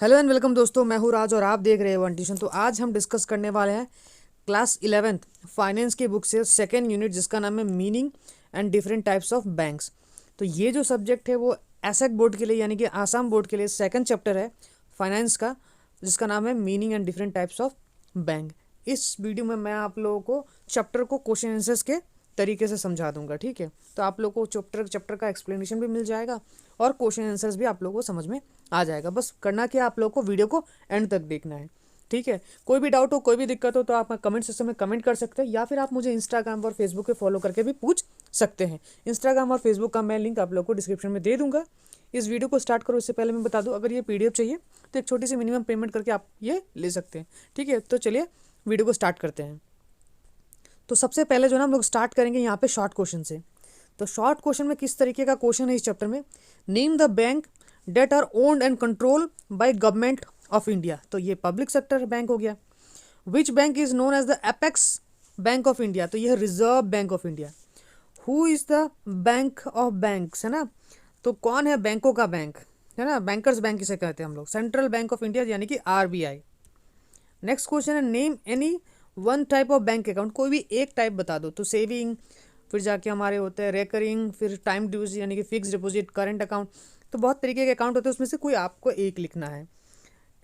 Hello and welcome दोस्तों, मैं हूँ राज और आप देख रहे हैं वन ट्यूशन। तो आज हम डिस्कस करने वाले हैं क्लास 11th फाइनेंस की बुक से सेकेंड यूनिट, जिसका नाम है meaning and different types of banks. तो ये जो सब्जेक्ट है वो एसएट बोर्ड के लिए यानी कि आसाम बोर्ड के लिए सेकंड चैप्टर है फाइनेंस का, जिसका नाम है meaning and different types of bank. इस वीडियो में मैं आप लोगों को चैप्टर को क्वेश्चन आंसर्स के तरीके से समझा दूंगा, ठीक है। तो आप लोगों को चैप्टर का एक्सप्लेनेशन भी मिल जाएगा और क्वेश्चन आंसर्स भी आप लोगों को समझ में आ जाएगा। बस करना क्या, आप लोगों को वीडियो को एंड तक देखना है, ठीक है। कोई भी डाउट हो, कोई भी दिक्कत हो तो आप कमेंट सेक्शन में कमेंट कर सकते हैं, या फिर आप मुझे इंस्टाग्राम और फेसबुक पे फॉलो करके भी पूछ सकते हैं। इंस्टाग्राम और फेसबुक का मैं लिंक आप लोगों को डिस्क्रिप्शन में दे दूंगा। इस वीडियो को स्टार्ट करो इससे पहले मैं बता दूं, अगर ये पीडीएफ चाहिए तो एक छोटी सी मिनिमम पेमेंट करके आप ये ले सकते हैं, ठीक है। तो चलिए वीडियो को स्टार्ट करते हैं। तो सबसे पहले जो ना हम लोग स्टार्ट करेंगे यहाँ पे शॉर्ट क्वेश्चन से। तो शॉर्ट क्वेश्चन में किस तरीके का क्वेश्चन है इस चैप्टर में, name the bank that are owned and controlled by government of India. तो ये पब्लिक सेक्टर बैंक हो गया। Which bank is known as the apex bank of India. तो यह reserve bank of India. Who is the bank of banks, है ना। तो कौन है बैंकों का बैंक, है ना। बैंकर्स बैंक किसे कहते हैं हम लोग, सेंट्रल बैंक ऑफ इंडिया यानी कि आरबीआई। नेक्स्ट क्वेश्चन है name any one type of bank account. कोई भी एक टाइप बता दो। तो सेविंग, फिर जाके हमारे होते हैं रेकरिंग, फिर टाइम ड्यूज यानी कि फिक्स डिपॉजिट, करंट अकाउंट। तो बहुत तरीके के अकाउंट होते हैं, उसमें से कोई आपको एक लिखना है।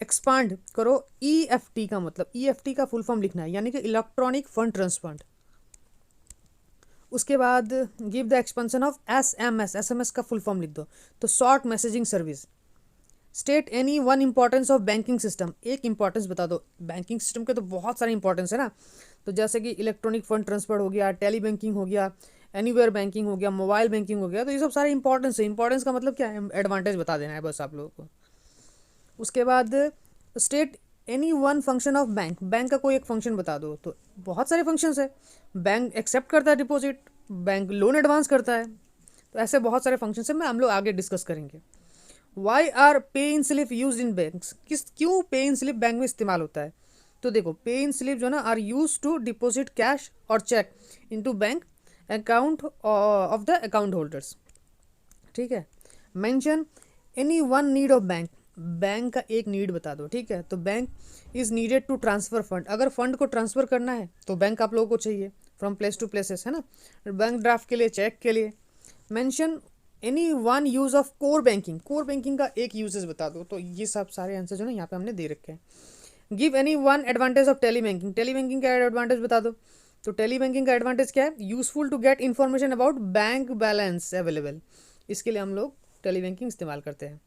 एक्सपांड करो, ईएफटी का मतलब, ईएफटी का फुल फॉर्म लिखना है यानी कि इलेक्ट्रॉनिक फंड ट्रांसफर। उसके बाद give the expansion of SMS, SMS का फुल फॉर्म लिख दो। तो short messaging service. State any one importance of banking system, एक इंपॉर्टेंस बता दो। बैंकिंग सिस्टम के तो बहुत सारे इंपॉर्टेंस है ना। तो जैसे कि इलेक्ट्रॉनिक फंड ट्रांसफर हो गया, टेली बैंकिंग हो गया, एनीवेयर बैंकिंग हो गया, मोबाइल बैंकिंग हो गया। तो ये सब सारे इंपॉर्टेंस है। इंपॉर्टेंस का मतलब क्या है, एडवांटेज बता देना है बस आप लोगों को। उसके बाद state any one function of bank, bank का कोई एक फंक्शन बता दो। तो बहुत सारे फंक्शंस है। बैंक एक्सेप्ट करता है डिपॉजिट, बैंक लोन एडवांस करता है। तो ऐसे बहुत सारे फंक्शन है, मैं हम लोग आगे डिस्कस करेंगे। वाई आर पे इन स्लिप यूज इन बैंक, क्यों पे इन स्लिप बैंक में इस्तेमाल होता है। तो देखो, पे इन स्लिप जो ना are use to deposit cash और cheque into bank account of the account holders, ठीक है। Mention any one need of bank, bank का एक नीड बता दो, ठीक है। तो bank is needed to transfer fund, अगर फंड को ट्रांसफर करना है तो बैंक आप लोगों को चाहिए, फ्रॉम प्लेस टू प्लेसेस, है ना। बैंक ड्राफ्ट के लिए, चेक के लिए। Mention any one use of core banking, core banking का एक यूजेस बता दो। तो ये सब सारे आंसर जो ना यहाँ पे हमने दे रखे हैं। Give any one advantage of tele banking, tele banking का एडवांटेज बता दो। तो टेली बैंकिंग का एडवांटेज क्या है, useful to get information about bank balance available, इसके लिए हम लोग टेली बैंकिंग इस्तेमाल करते हैं।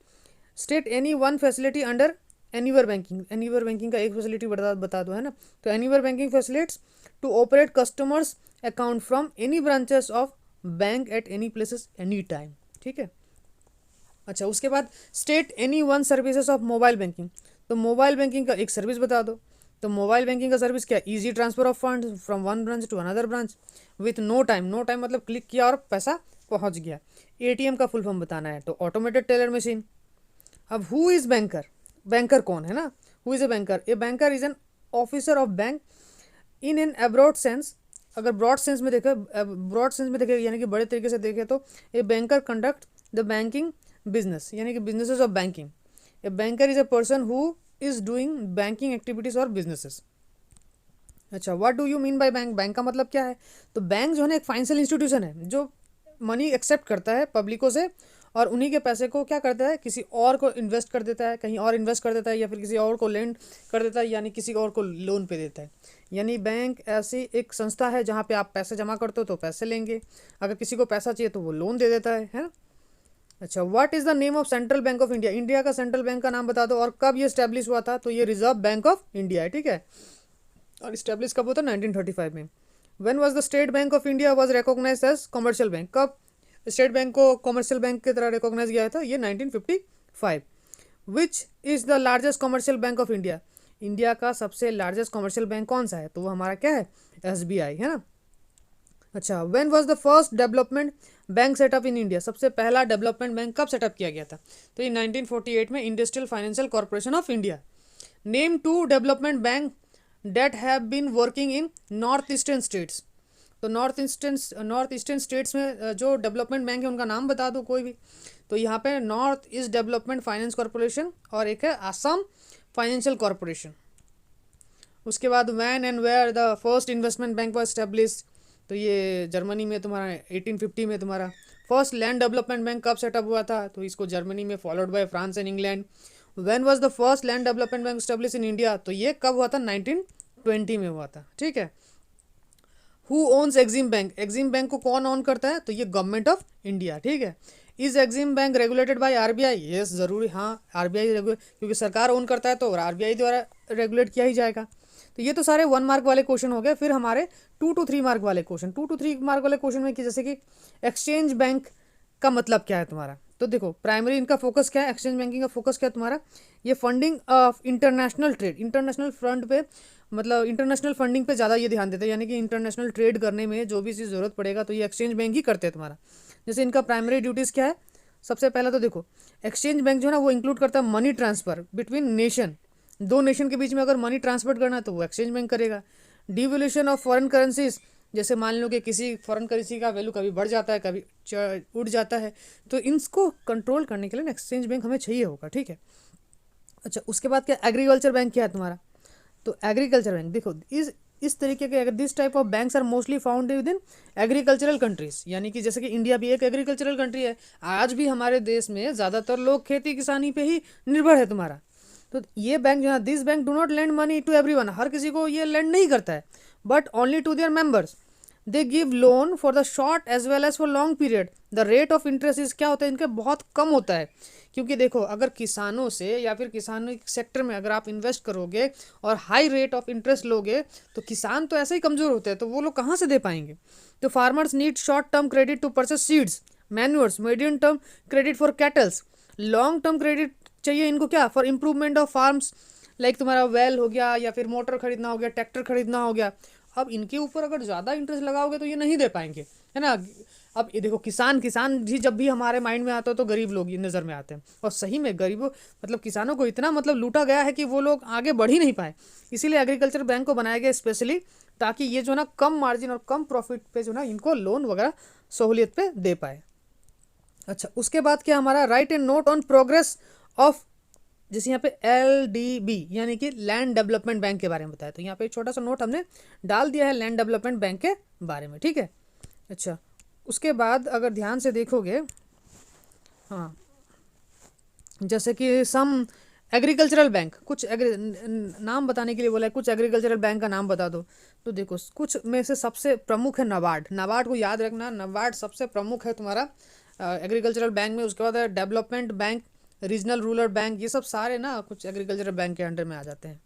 State any one facility under anywhere banking, anywhere banking का एक फैसिलिटी बता दो, है ना। तो anywhere banking facilities to operate customers account from any branches of bank at any places any time, ठीक है। अच्छा, उसके बाद state any one services of mobile banking. तो मोबाइल बैंकिंग का एक सर्विस बता दो। तो मोबाइल बैंकिंग का सर्विस क्या, easy transfer of fund from one branch to another branch with no time, no time मतलब क्लिक किया और पैसा पहुंच गया। एटीएम का फुल फॉर्म बताना है, तो ऑटोमेटेड टेलर मशीन। अब हु इज बैंकर, बैंकर कौन है ना। Who is a banker, a banker is an officer of bank in an abroad sense. अगर ब्रॉड सेंस में देखे, ब्रॉड सेंस में देखे यानी कि बड़े तरीके से देखे, तो a banker conduct the banking business यानी कि businesses of banking. A banker is a person who is doing banking activities और बिजनेसेस। अच्छा, what do you mean by bank, bank का मतलब क्या है। तो बैंक जो है ना एक फाइनेंशियल इंस्टीट्यूशन है जो मनी एक्सेप्ट करता है पब्लिकों से, और उन्हीं के पैसे को क्या करता है, किसी और को इन्वेस्ट कर देता है, कहीं और इन्वेस्ट कर देता है, या फिर किसी और को लेंड कर देता है, यानी किसी और को लोन पे देता है। यानी बैंक ऐसी एक संस्था है जहाँ पे आप पैसे जमा करते हो तो पैसे लेंगे, अगर किसी को पैसा चाहिए तो वो लोन दे देता है ना। अच्छा, what is the name of central bank of India, India का सेंट्रल बैंक का नाम बता दो, और कब ये स्टैब्लिश हुआ था। तो ये रिजर्व बैंक ऑफ इंडिया है, ठीक है। और स्टैब्लिश कब होता है, 1935 में। When was the state bank of India was recognised as commercial bank, कब स्टेट बैंक को कमर्शियल बैंक की तरह रिकॉग्नाइज किया था, ये 1955। Which is the largest commercial bank of India, India का सबसे लार्जेस्ट कमर्शियल बैंक कौन सा है, तो वो हमारा क्या है, एसबीआई, है ना। अच्छा, when was the first development bank setup in India, सबसे पहला डेवलपमेंट बैंक कब सेटअप किया गया था। तो ये 1948 में, industrial financial corporation of India. Name two development bank that have been working in north eastern states. तो नॉर्थ ईस्टर्न स्टेट्स में जो डेवलपमेंट बैंक है उनका नाम बता दो कोई भी। तो यहाँ पे north east development finance corporation और एक है आसाम फाइनेंशियल कॉरपोरेशन। उसके बाद when and where the first investment bank was establish, तो ये जर्मनी में तुम्हारा 1850 में। तुम्हारा फर्स्ट लैंड डेवलपमेंट बैंक कब सेटअप हुआ था, तो इसको जर्मनी में, followed by France and England. When was the first land development bank establish in India, तो ये कब हुआ था, 1920 में हुआ था, ठीक है। Who owns EXIM bank, EXIM bank को कौन ऑन करता है, तो ये गवर्नमेंट ऑफ इंडिया, ठीक है। Is EXIM bank regulated by RBI, yes जरूरी, हाँ आरबीआई रेगुलेट, क्योंकि सरकार ओन करता है तो आरबीआई द्वारा रेगुलेट किया ही जाएगा। तो ये तो सारे 1 मार्क वाले क्वेश्चन हो गए। फिर हमारे 2 to 3 मार्क वाले क्वेश्चन, 2 to 3 मार्क वाले क्वेश्चन में कि जैसे कि एक्सचेंज बैंक का मतलब क्या है तुम्हारा, तो देखो प्राइमरी इनका फोकस क्या है, एक्सचेंज बैंकिंग का फोकस क्या है तुम्हारा, ये funding of international trade, international front पे, मतलब इंटरनेशनल फंडिंग पे ज़्यादा ये ध्यान देते हैं, यानी कि इंटरनेशनल ट्रेड करने में जो भी चीज़ ज़रूरत पड़ेगा तो ये एक्सचेंज बैंक ही करते हैं तुम्हारा। जैसे इनका प्राइमरी ड्यूटीज़ क्या है, सबसे पहला तो देखो एक्सचेंज बैंक जो है ना वो इंक्लूड करता है मनी ट्रांसफ़र बिटवीन नेशन, दो नेशन के बीच में अगर मनी ट्रांसफर करना है तो वो एक्सचेंज बैंक करेगा। डिवोल्यूशन ऑफ फॉरेन करेंसीज, जैसे मान लो कि किसी फॉरेन करेंसी का वैल्यू कभी बढ़ जाता है कभी उड़ जाता है, तो इनको कंट्रोल करने के लिए एक्सचेंज बैंक हमें चाहिए होगा, ठीक है। अच्छा उसके बाद क्या, एग्रीकल्चर बैंक क्या है तुम्हारा, तो एग्रीकल्चर बैंक देखो इस तरीके के, अगर this type of banks are mostly found with in agricultural countries, यानी कि जैसे कि इंडिया भी एक एग्रीकल्चरल कंट्री है, आज भी हमारे देश में ज़्यादातर लोग खेती किसानी पे ही निर्भर है तुम्हारा। तो ये बैंक जो है, this bank do not lend money to everyone, हर किसी को ये लेंड नहीं करता है, but only to their members. They give loan for the short as well as for long period. The rate of interest is क्या होता है इनके, बहुत कम होता है, क्योंकि देखो अगर किसानों से या फिर किसानों सेक्टर में अगर आप इन्वेस्ट करोगे और हाई रेट ऑफ इंटरेस्ट लोगे तो किसान तो ऐसे ही कमज़ोर होते हैं, तो वो लोग कहाँ से दे पाएंगे। तो farmers need short term credit to purchase seeds, manures, medium term credit for cattles, long term credit चाहिए इनको क्या, for improvement of farms, like तुम्हारा वेल हो गया या फिर मोटर खरीदना हो गया, ट्रैक्टर खरीदना हो गया। अब इनके ऊपर अगर ज़्यादा इंटरेस्ट लगाओगे तो ये नहीं दे पाएंगे, है ना। अब ये देखो किसान भी जब भी हमारे माइंड में आता है तो गरीब लोग ये नज़र में आते हैं, और सही में गरीबों मतलब किसानों को इतना मतलब लूटा गया है कि वो लोग आगे बढ़ ही नहीं पाए। इसीलिए एग्रीकल्चर बैंक को बनाया गया स्पेशली, ताकि ये जो ना कम मार्जिन और कम प्रॉफिट पे जो ना इनको लोन वगैरह सहूलियत पे दे पाए। अच्छा उसके बाद क्या हमारा, right and note on progress of, जैसे यहाँ पे LDB यानी कि लैंड डेवलपमेंट बैंक के बारे में बताया, तो यहाँ पे एक छोटा सा नोट हमने डाल दिया है लैंड डेवलपमेंट बैंक के बारे में, ठीक है। अच्छा उसके बाद अगर ध्यान से देखोगे, हाँ जैसे कि सम एग्रीकल्चरल बैंक, कुछ नाम बताने के लिए बोला है, कुछ एग्रीकल्चरल बैंक का नाम बता दो। तो देखो कुछ में से सबसे प्रमुख है नाबार्ड, नाबार्ड को याद रखना, नाबार्ड सबसे प्रमुख है तुम्हारा एग्रीकल्चरल बैंक में। उसके बाद है development bank, regional rural bank, ये सब सारे ना कुछ एग्रीकल्चरल बैंक के अंडर में आ जाते हैं।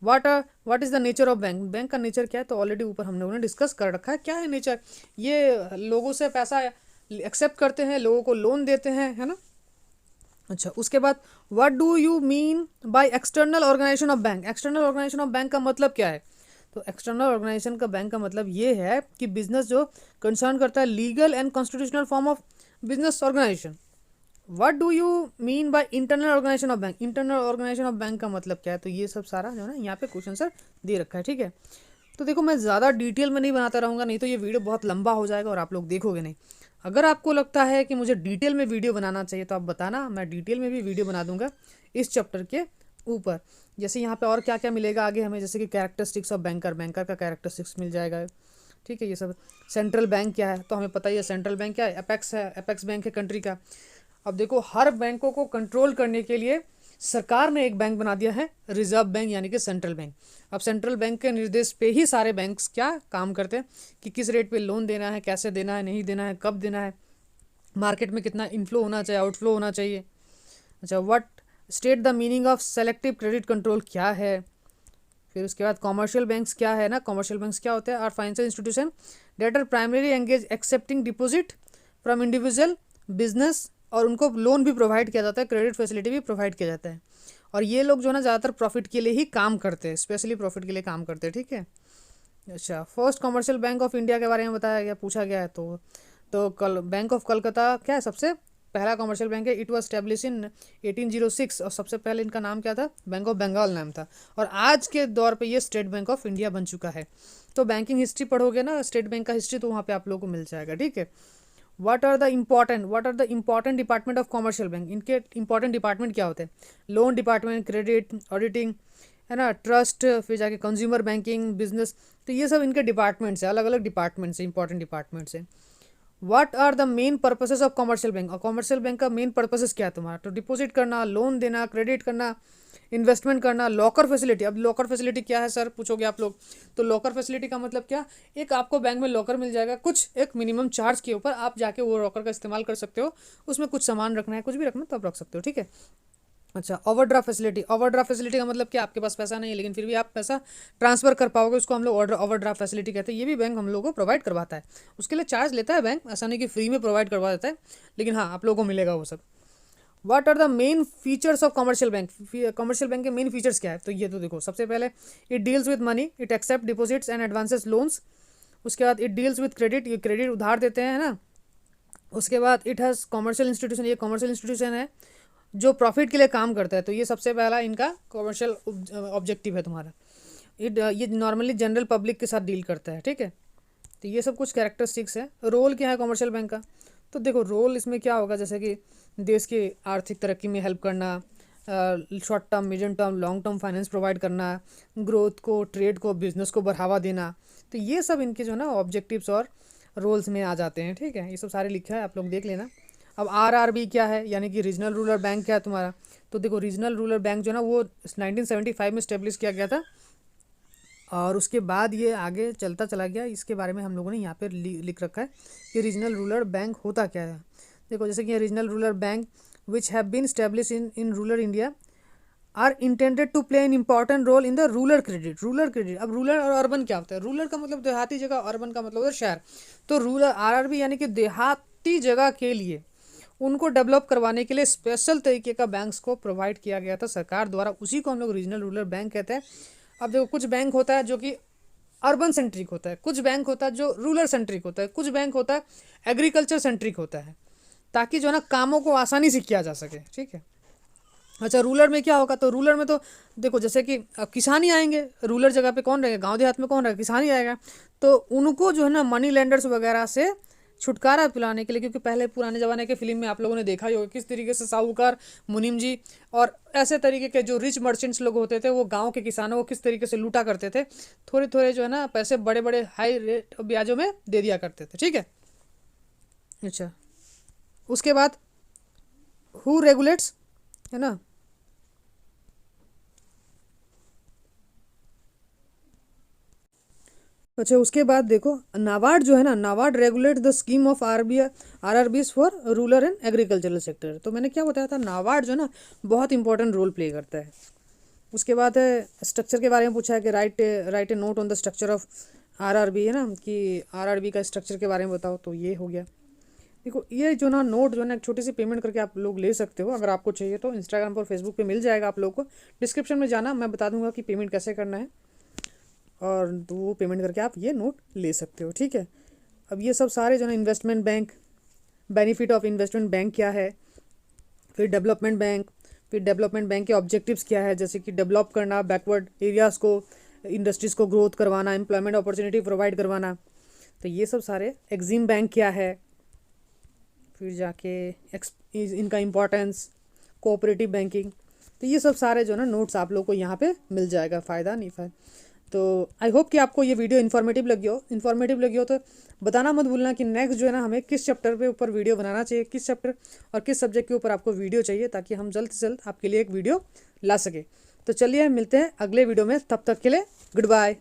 What is the nature of bank, bank का नेचर क्या है, तो ऑलरेडी ऊपर हम लोगों ने डिस्कस कर रखा है। क्या है नेचर, ये लोगों से पैसा एक्सेप्ट करते हैं, लोगों को लोन देते हैं, है ना। अच्छा उसके बाद what do you mean by external organisation of bank, external organisation of bank का मतलब क्या है, तो एक्सटर्नल ऑर्गेनाइजेशन का बैंक का मतलब ये है कि बिजनेस जो कंसर्न करता है legal and constitutional form of business organisation. What do you mean by internal organisation of bank, internal organisation of bank का मतलब क्या है, तो ये सब सारा जो है ना यहाँ पे क्वेश्चन सर दे रखा है, ठीक है। तो देखो मैं ज़्यादा डिटेल में नहीं बनाता रहूँगा, नहीं तो ये वीडियो बहुत लंबा हो जाएगा और आप लोग देखोगे नहीं। अगर आपको लगता है कि मुझे डिटेल में वीडियो बनाना चाहिए तो आप बताना, मैं डिटेल में भी वीडियो बना दूंगा इस चैप्टर के ऊपर। जैसे यहाँ पे और क्या क्या मिलेगा आगे हमें, जैसे कि कैरेक्टरिस्टिक्स ऑफ बैंकर, बैंकर का कैरेक्टरिस्टिक्स मिल जाएगा, ठीक है। ये सब सेंट्रल बैंक क्या है, तो हमें पता ही है सेंट्रल बैंक क्या है, अपेक्स है, अपेक्स बैंक है कंट्री का। अब देखो हर बैंकों को कंट्रोल करने के लिए सरकार ने एक बैंक बना दिया है, रिजर्व बैंक यानी कि सेंट्रल बैंक। अब सेंट्रल बैंक के निर्देश पे ही सारे बैंक्स क्या काम करते हैं कि किस रेट पे लोन देना है, कैसे देना है, नहीं देना है, कब देना है, मार्केट में कितना इनफ्लो होना चाहिए, आउटफ्लो होना चाहिए। अच्छा what state the meaning of selective credit control क्या है, फिर उसके बाद कॉमर्शियल बैंक्स क्या है ना, कॉमर्शियल बैंक्स क्या होते हैं, are financial institution that are primary engage accepting deposit from individual business, और उनको लोन भी प्रोवाइड किया जाता है, क्रेडिट फैसिलिटी भी प्रोवाइड किया जाता है। और ये लोग जो है ना ज़्यादातर प्रॉफिट के लिए ही काम करते हैं, स्पेशली प्रॉफिट के लिए काम करते हैं, ठीक है। अच्छा first commercial bank of India के बारे में बताया गया, पूछा गया है, तो बैंक ऑफ कलकत्ता क्या है सबसे पहला कमर्शियल बैंक है। इट वाज स्टैब्लिश इन 1806 और सबसे पहले इनका नाम क्या था, बैंक ऑफ बंगाल नाम था। और आज के दौर पे ये स्टेट बैंक ऑफ इंडिया बन चुका है। तो बैंकिंग हिस्ट्री पढ़ोगे ना, स्टेट बैंक का हिस्ट्री, तो वहाँ पे आप लोगों को मिल जाएगा, ठीक है। What are the important department of commercial bank, इनके इंपॉर्टेंट डिपार्टमेंट क्या होते हैं, लोन डिपार्टमेंट, क्रेडिट, ऑडिटिंग, है ना, ट्रस्ट, फिर जाके कंज्यूमर बैंकिंग, बिजनेस। तो ये सब इनके डिपार्टमेंट्स हैं, अलग अलग डिपार्टमेंट्स हैं, इंपॉर्टेंट डिपार्टमेंट्स हैं। What are the main purposes of commercial bank, और कमर्शियल बैंक का मेन पर्पसेस क्या है तुम्हारा, तो डिपॉजिट करना, लोन देना, क्रेडिट करना, इन्वेस्टमेंट करना, लॉकर फैसिलिटी। अब लॉकर फैसिलिटी क्या है सर, पूछोगे आप लोग, तो लॉकर फैसिलिटी का मतलब क्या, एक आपको बैंक में लॉकर मिल जाएगा, कुछ एक मिनिमम चार्ज के ऊपर आप जाके वो लॉकर का इस्तेमाल कर सकते हो, उसमें कुछ सामान रखना है, कुछ भी रखना तो आप रख सकते हो, ठीक है। अच्छा, ओवरड्राफ्ट फैसिलिटी, ओवरड्राफ्ट फैसिलिटी का मतलब क्या, आपके पास पैसा नहीं है लेकिन फिर भी आप पैसा ट्रांसफर कर पाओगे, उसको हम लोग ओवरड्राफ्ट फैसिलिटी कहते हैं। ये भी बैंक हम लोग को प्रोवाइड करवाता है, उसके लिए चार्ज लेता है बैंक, ऐसा नहीं कि फ्री में प्रोवाइड करवा देता है, लेकिन हाँ आप लोगों को मिलेगा वो सब। What are the main features of commercial bank, commercial bank के मेन फीचर्स क्या है, तो ये तो देखो, सबसे पहले it deals with money, it accept deposits and advances loans. उसके बाद इट डील्स विद क्रेडिट, ये क्रेडिट उधार देते हैं ना। उसके बाद इट हैज़ कमर्शियल इंस्टीट्यूशन, ये कमर्शियल इंस्टीट्यूशन है जो प्रॉफिट के लिए काम करता है, तो ये सबसे पहला इनका कमर्शियल ऑब्जेक्टिव है तुम्हारा। ये नॉर्मली जनरल पब्लिक के साथ डील करता है, ठीक है। तो ये सब कुछ कैरेक्टरिस्टिक्स है। रोल क्या है कमर्शियल बैंक का, तो देखो रोल इसमें क्या होगा, जैसे कि देश की आर्थिक तरक्की में हेल्प करना, short term, medium term, long term finance provide करना, ग्रोथ को, ट्रेड को, बिजनेस को बढ़ावा देना। तो ये सब इनके जो है ना ऑब्जेक्टिव्स और रोल्स में आ जाते हैं, ठीक है। ये सब सारे लिखा है, आप लोग देख लेना। अब आरआरबी क्या है, यानी कि रीजनल रूरल बैंक क्या है तुम्हारा, तो देखो रीजनल रूरल बैंक जो है ना वो 1975 में स्टेब्लिश किया गया था, और उसके बाद ये आगे चलता चला गया। इसके बारे में हम लोगों ने यहाँ पे लिख रखा है कि रीजनल रूरल बैंक होता क्या है। देखो जैसे कि regional rural bank which have been establish in rural India are intended to play an important role in the rural credit. Rural credit, अब रूरल और अर्बन क्या होता है, रूरल का मतलब देहाती जगह, अर्बन का मतलब होता है शहर। तो रूरल आरआरबी यानी कि देहाती जगह के लिए उनको डेवलप करवाने के लिए स्पेशल तरीके का बैंक्स को प्रोवाइड किया गया था सरकार द्वारा, उसी को हम लोग रीजनल रूरल बैंक कहते हैं। अब देखो कुछ बैंक होता है जो कि अर्बन सेंट्रिक होता है, कुछ बैंक होता है जो रूरल सेंट्रिक होता है, कुछ बैंक होता है एग्रीकल्चर सेंट्रिक होता है, ताकि जो है ना कामों को आसानी से किया जा सके, ठीक है। अच्छा रूरल में क्या होगा, तो रूरल में तो देखो जैसे कि अब किसान ही आएंगे, रूरल जगह पे कौन रहेगा, गांव देहात में कौन रहेगा, किसान ही आएगा। तो उनको जो है ना मनी लेंडर्स वगैरह से छुटकारा पिलाने के लिए, क्योंकि पहले पुराने ज़माने के फिल्म में आप लोगों ने देखा ही होगा किस तरीके से साहूकार, मुनीम जी और ऐसे तरीके के जो रिच मर्चेंट्स लोग होते थे वो गांव के किसानों को किस तरीके से लूटा करते थे, थोड़े थोड़े जो है ना पैसे बड़े बड़े हाई रेट ब्याजों में दे दिया करते थे, ठीक है। अच्छा उसके बाद हु रेगुलेट्स, है ना। अच्छा उसके बाद देखो नाबार्ड जो है ना, NABARD regulate the scheme of RRBs for rural and agricultural sector. तो मैंने क्या बताया था, नाबार्ड जो है ना बहुत इंपॉर्टेंट रोल प्ले करता है। उसके बाद है स्ट्रक्चर के बारे में पूछा है कि right A note on the structure of RRB, है ना, कि आरआरबी का स्ट्रक्चर के बारे में बताओ, तो ये हो गया। देखो ये जो ना नोट जो है ना एक छोटी सी पेमेंट करके आप लोग ले सकते हो, अगर आपको चाहिए तो इंस्टाग्राम पर फेसबुक पे मिल जाएगा आप लोग को, डिस्क्रिप्शन में जाना, मैं बता दूंगा कि पेमेंट कैसे करना है, और तो वो पेमेंट करके आप ये नोट ले सकते हो, ठीक है। अब ये सब सारे जो है investment bank, benefit of investment bank क्या है, फिर डेवलपमेंट बैंक, फिर डेवलपमेंट बैंक के ऑब्जेक्टिव्स क्या है, जैसे कि डेवलप करना बैकवर्ड एरियाज़ को, इंडस्ट्रीज़ को ग्रोथ करवाना, एम्प्लॉयमेंट अपॉर्चुनिटी प्रोवाइड करवाना। तो ये सब सारे। एग्जिम बैंक क्या है, फिर जाके इनका इम्पोर्टेंस, कोऑपरेटिव बैंकिंग। तो ये सब सारे जो है ना नोट्स आप लोग को यहाँ पे मिल जाएगा, फ़ायदा नहीं फ़ायदा। तो आई होप कि आपको ये वीडियो इन्फॉर्मेटिव लगी हो तो बताना मत भूलना कि नेक्स्ट जो है ना हमें किस चैप्टर पे ऊपर वीडियो बनाना चाहिए, किस चैप्टर और किस सब्जेक्ट के ऊपर आपको वीडियो चाहिए, ताकि हम जल्द से जल्द आपके लिए एक वीडियो ला सके। तो चलिए मिलते हैं अगले वीडियो में, तब तक के लिए गुड बाय।